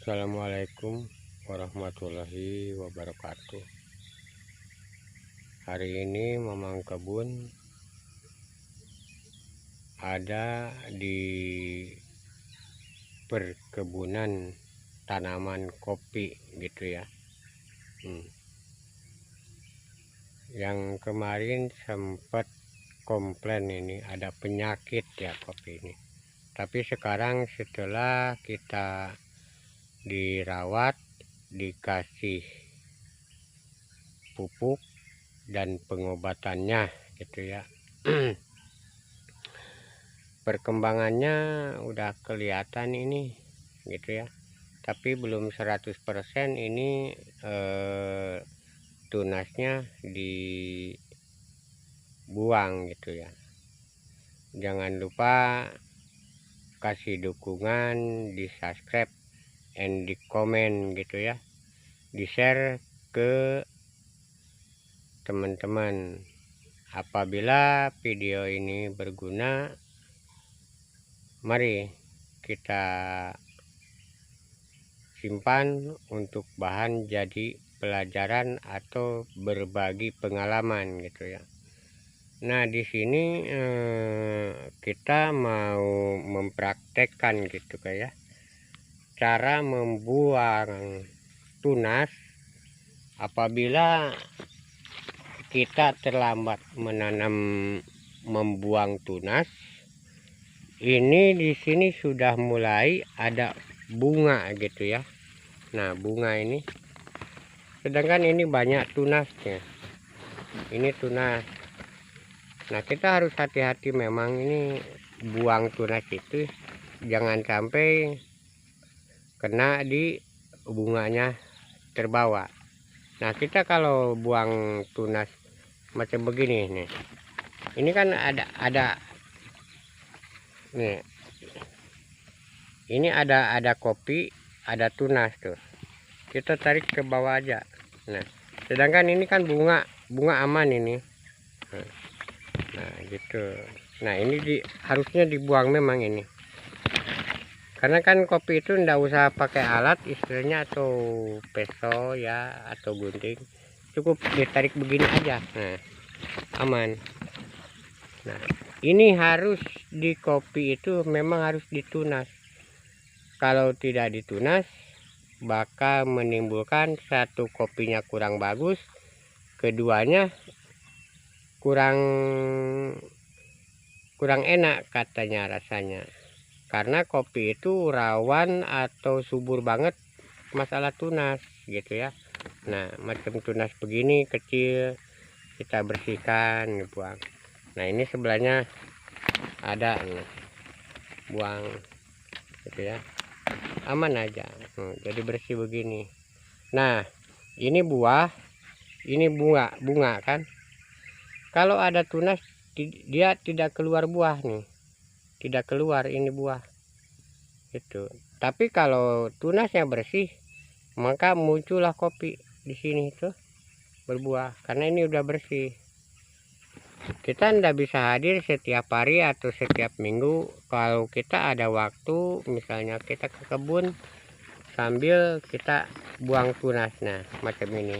Assalamualaikum warahmatullahi wabarakatuh. Hari ini Mamang Kebun ada di perkebunan tanaman kopi gitu ya. Yang kemarin sempat komplain ini ada penyakit ya kopi ini. Tapi sekarang setelah kita dirawat, dikasih pupuk dan pengobatannya gitu ya, perkembangannya udah kelihatan ini gitu ya, tapi belum 100% ini tunasnya dibuang gitu ya. Jangan lupa kasih dukungan, di subscribe and di komen gitu ya, di share ke teman-teman. Apabila video ini berguna, mari kita simpan untuk bahan jadi pelajaran atau berbagi pengalaman gitu ya. Nah, di sini kita mau mempraktekkan gitu kayak cara membuang tunas apabila kita terlambat membuang tunas. Ini di sini sudah mulai ada bunga gitu ya. Nah, bunga ini, sedangkan ini banyak tunasnya. Ini tunas. Nah, kita harus hati-hati memang ini buang tunas itu jangan sampai kena di bunganya terbawa. Nah, kita kalau buang tunas macam begini nih, ini kan ada nih, ini ada kopi, ada tunas tuh, kita tarik ke bawah aja. Nah, sedangkan ini kan bunga aman ini. Nah gitu. Nah, ini harusnya dibuang memang ini, karena kan kopi itu ndak usah pakai alat istilahnya, atau peso ya, atau gunting, cukup ditarik begini aja. Nah, aman. Nah, ini harus di kopi itu memang harus ditunas. Kalau tidak ditunas bakal menimbulkan satu, kopinya kurang bagus, keduanya kurang enak katanya rasanya, karena kopi itu rawan atau subur banget masalah tunas gitu ya. Nah, macam tunas begini kecil kita bersihkan, buang. Nah, ini sebelahnya ada nih, buang gitu ya, aman aja. Jadi bersih begini. Nah, ini buah, ini bunga kan. Kalau ada tunas dia tidak keluar buah nih, tidak keluar ini buah itu. Tapi kalau tunasnya bersih maka muncullah kopi di sini itu berbuah, karena ini udah bersih. Kita ndak bisa hadir setiap hari atau setiap minggu. Kalau kita ada waktu, misalnya kita ke kebun sambil kita buang tunas. Nah, macam ini,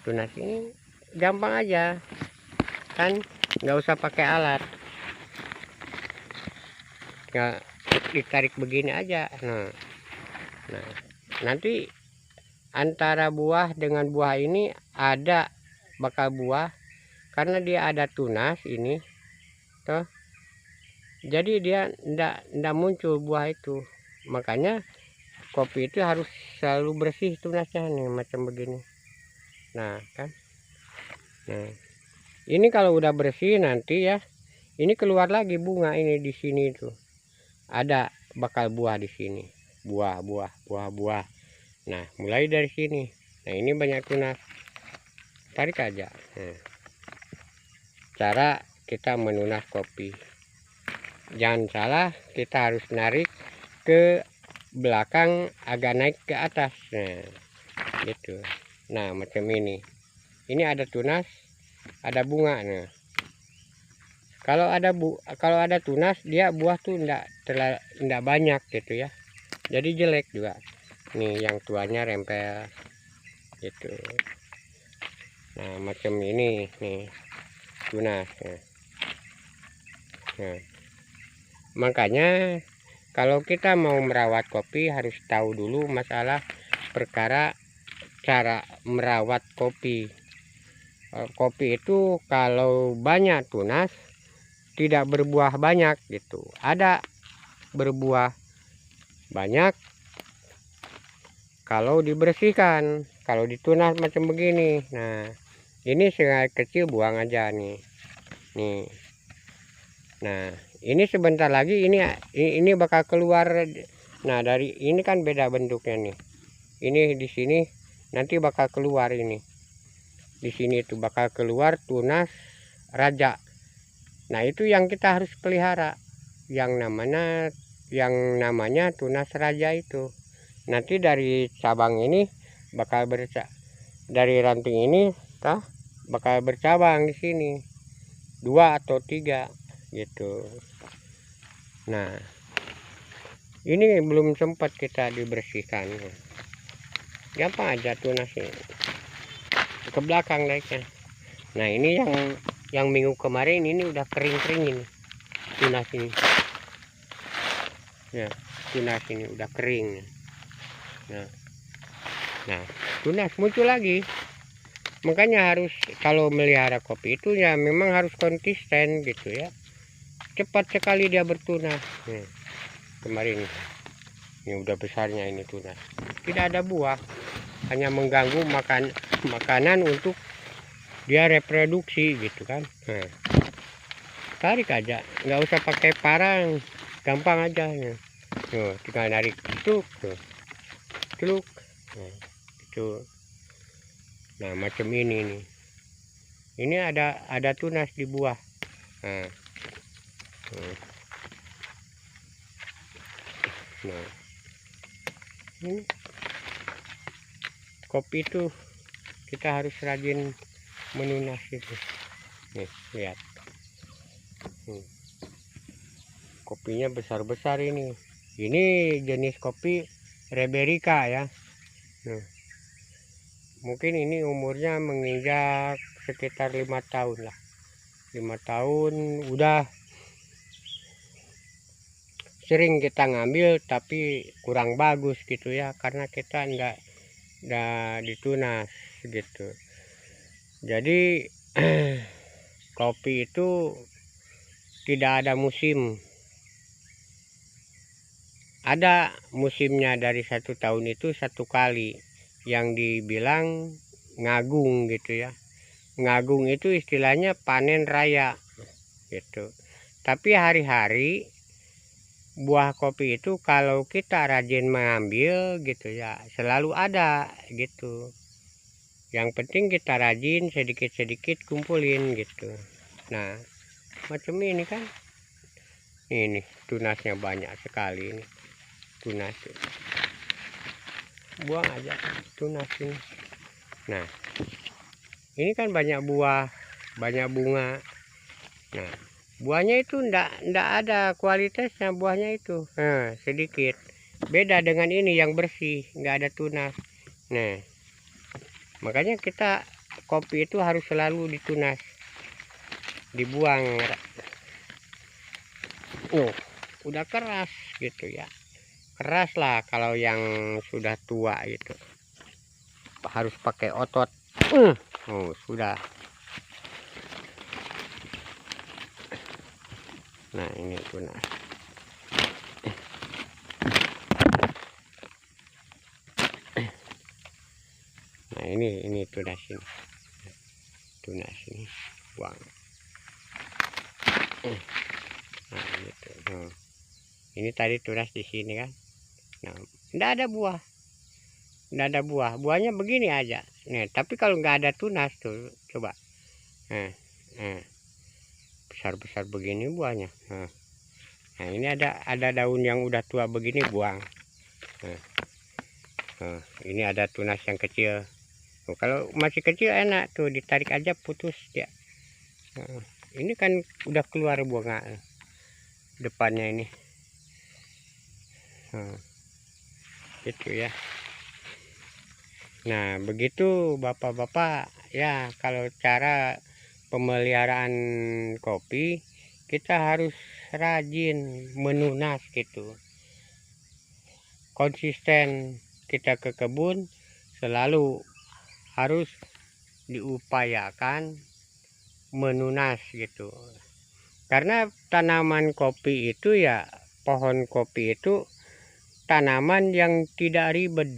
tunas ini gampang aja kan, nggak usah pakai alat, nggak ditarik begini aja. Nah, nanti antara buah dengan buah ini ada bakal buah, karena dia ada tunas ini tuh, jadi dia ndak muncul buah itu. Makanya kopi itu harus selalu bersih tunasnya nih, macam begini. Nah kan, nah ini kalau udah bersih nanti ya, ini keluar lagi bunga ini di sini tuh, ada bakal buah di sini, buah. Nah, mulai dari sini. Nah, ini banyak tunas, tarik aja. Nah, cara kita menunas kopi, jangan salah, kita harus narik ke belakang agak naik ke atas. Nah gitu. Nah, macam ini ada tunas, ada bunga. Nah, kalau ada tunas, dia buah tuh ndak banyak gitu ya, jadi jelek juga. nih yang tuanya rempel gitu. Nah macam ini nih tunas. Nah, makanya kalau kita mau merawat kopi harus tahu dulu masalah perkara cara merawat kopi. Kopi itu kalau banyak tunas tidak berbuah banyak gitu. Ada berbuah banyak kalau dibersihkan, kalau ditunas macam begini. Nah ini sengaja kecil buang aja nih. Nah ini sebentar lagi ini bakal keluar. Nah dari ini kan beda bentuknya nih. Ini di sini nanti bakal keluar ini. Di sini itu bakal keluar tunas raja. Nah itu yang kita harus pelihara, yang namanya tunas raja itu. Nanti dari cabang ini bakal dari ranting ini bakal bercabang di sini 2 atau 3 gitu. Nah ini belum sempat kita dibersihkan, gampang aja tunas ini ke belakang naiknya. Nah ini yang minggu kemarin ini udah kering ini tunas ini ya, tunas ini udah kering. Nah tunas muncul lagi. Makanya harus kalau melihara kopi itu ya memang harus konsisten gitu ya, cepat sekali dia bertunas. Kemarin ini udah besarnya ini tunas, tidak ada buah, hanya mengganggu makanan untuk dia reproduksi gitu kan. Tarik aja, nggak usah pakai parang, gampang aja ya. Tinggal narik celuk celuk itu. Nah macam ini nih, ini ada tunas di buah. Nah ini kopi itu kita harus rajin menunas itu. Nih lihat, kopinya besar-besar ini jenis kopi Reberica ya. Mungkin ini umurnya menginjak sekitar 5 tahun lah, 5 tahun. Udah sering kita ngambil tapi kurang bagus gitu ya, karena kita enggak ditunas gitu. Jadi kopi itu tidak ada musim, ada musimnya. Dari 1 tahun itu 1 kali yang dibilang ngagung gitu ya. Ngagung itu istilahnya panen raya gitu. Tapi hari-hari buah kopi itu kalau kita rajin mengambil gitu ya selalu ada gitu. Yang penting kita rajin sedikit-sedikit kumpulin gitu. Nah macam ini kan, ini tunasnya banyak sekali ini tunas, buang aja tunas ini. Nah ini kan banyak buah, banyak bunga. Nah buahnya itu ndak ada kualitasnya buahnya itu, sedikit. Beda dengan ini yang bersih, nggak ada tunas. Nah makanya kita kopi itu harus selalu ditunas, dibuang. Udah keras gitu ya, keras lah kalau yang sudah tua itu harus pakai otot. Sudah. Nah ini tunas. Nah ini tunas ini, tunas ini buang. Nah gitu. Ini tadi tunas di sini kan. Nah enggak ada buah, enggak ada buah, buahnya begini aja nih. Tapi kalau nggak ada tunas tuh coba, besar-besar begini buahnya. Nah ini ada daun yang udah tua begini buang. Ini ada tunas yang kecil. Kalau masih kecil enak tuh, ditarik aja putus dia. Ini kan udah keluar bunga depannya ini. gitu ya. Nah, begitu Bapak-bapak ya, kalau cara pemeliharaan kopi kita harus rajin menunas gitu. Konsisten kita ke kebun selalu harus diupayakan menunas gitu. Karena tanaman kopi itu ya, pohon kopi itu tanaman yang tidak ribet.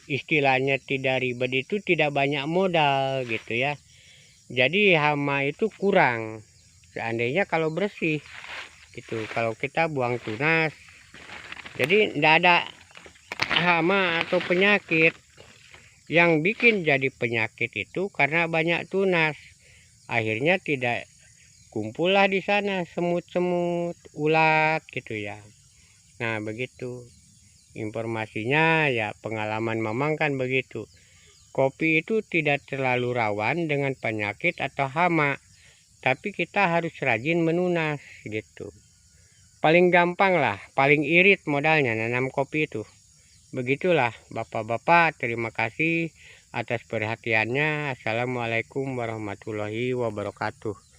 Istilahnya tidak ribet itu tidak banyak modal gitu ya. Jadi hama itu kurang. Seandainya kalau bersih gitu, kalau kita buang tunas, jadi tidak ada hama atau penyakit. Yang bikin jadi penyakit itu karena banyak tunas. Akhirnya tidak kumpullah di sana semut-semut, ulat gitu ya. Nah, begitu informasinya ya, pengalaman Mamang kan begitu. Kopi itu tidak terlalu rawan dengan penyakit atau hama, tapi kita harus rajin menunas gitu. Paling gampang lah, paling irit modalnya nanam kopi itu. Begitulah Bapak-bapak, terima kasih atas perhatiannya. Assalamualaikum warahmatullahi wabarakatuh.